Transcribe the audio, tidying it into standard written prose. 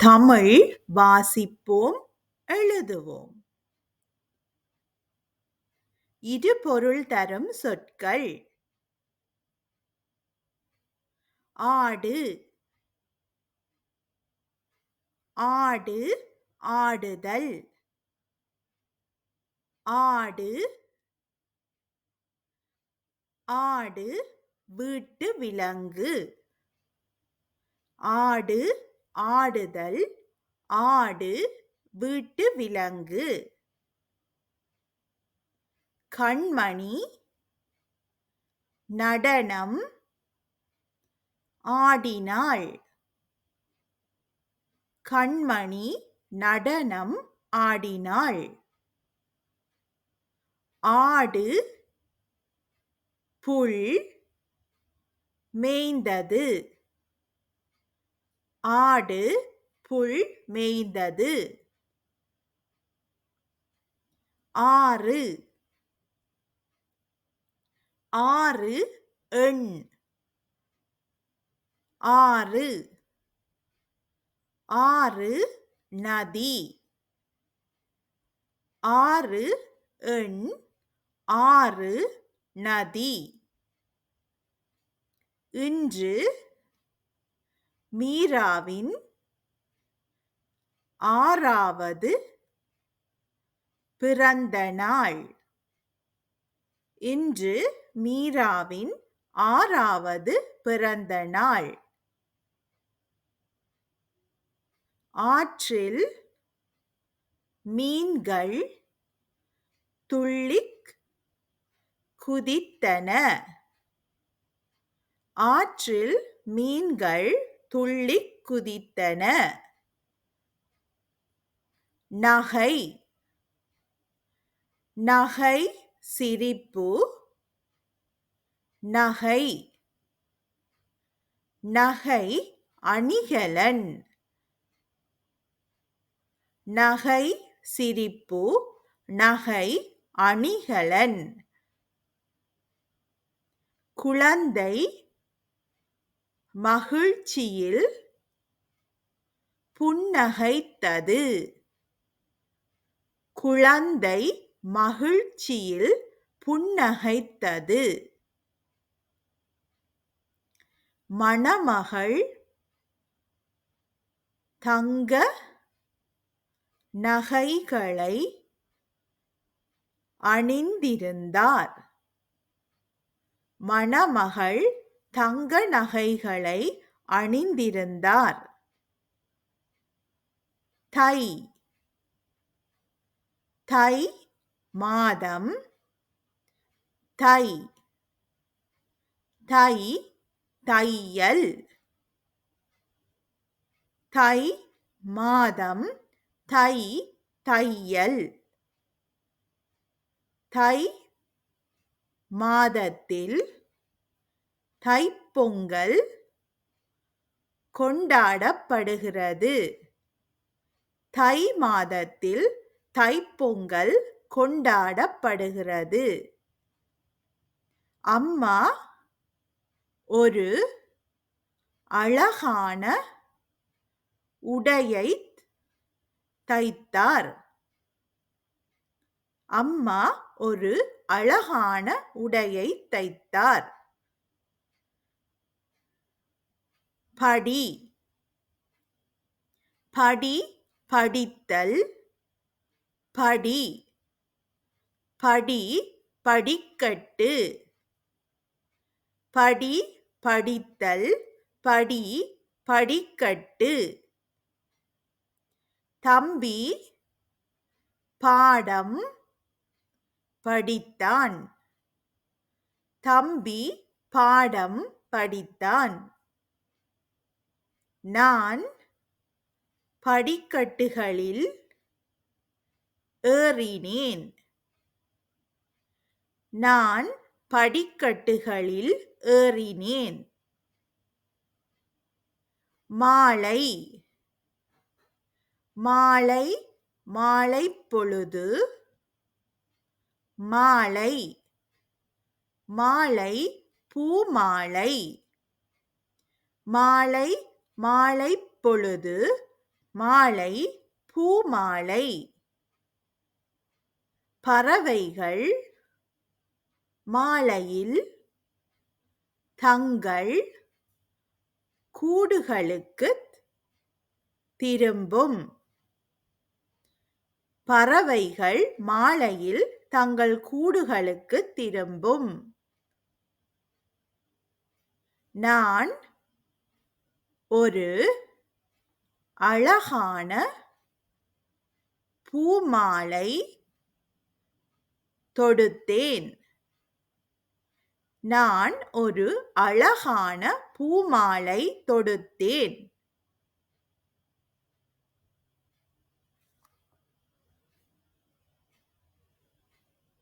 தமிழ் வாசிப்போம், எழுதுவோம். இரு பொருள் தரும் சொற்கள். ஆடு, ஆடு, ஆடுதல். ஆடு, ஆடு, வீட்டு விலங்கு. ஆடு, ஆடுதல். ஆடு, வீட்டு விலங்கு. கண்மணி, நடனம், ஆடினாள். கண்மணி நடனம் ஆடினாள். ஆடு, புல், மேய்ந்தது. ஆடு, புல் மேய்ந்தது. ஆறு, ஆறு, எண். ஆறு, ஆறு, நதி. ஆறு, எண். ஆறு, நதி. இன்று, மீராவின் 6வது பிறந்த நாள். இன்று மீராவின் 6வது பிறந்த நாள். ஆற்றில் மீன்கள் துள்ளிக் குதித்தன. ஆற்றில் மீன்கள் துள்ளிக் குதித்தன. நகை, நகை சிரிப்பு. நகை, நகை அணிகலன். நகை சிரிப்பு. நகை அணிகலன். குழந்தை மகிழ்ச்சியில் புன்னகைத்தது. குழந்தை மகிழ்ச்சியில் புன்னகைத்தது. மணமகள் தங்க நகைகளை அணிந்திருந்தார். மணமகள் தங்க நகைகளை அணிந்திருந்தார். தை, தை மாதம். தை, தை தையல். தை மாதம். தை தையல். தை மாதத்தில் தைப்பொங்கல் கொண்டாடப்படுகிறது. தை மாதத்தில் தைப்பொங்கல் கொண்டாடப்படுகிறது. அம்மா ஒரு அழகான உடையை தைத்தார். அம்மா ஒரு அழகான உடையை தைத்தார். படி, படி படித்தல். படி, படி படிக்கட்டு. படி படித்தல். படி படிக்கட்டு. தம்பி பாடம் படித்தான். தம்பி பாடம் படித்தான். நான் படிக்கட்டுகளில் ஏறினேன். நான் படிக்கட்டுகளில் ஏறினேன். மாலை, மாலை மாலைப் பொழுது. மாலை, மாலை பூமாலை. மாலை மாலைப் பொழுது மாலை பூமாலை. பறவைகள் மாலையில் தங்கள் கூடுகளுக்குத் திரும்பும். பறவைகள் மாலையில் தங்கள் கூடுகளுக்குத் திரும்பும். நான் ஒரு அழகான பூமாலை தொடுத்தேன். நான் ஒரு அழகான பூமாலை தொடுத்தேன்.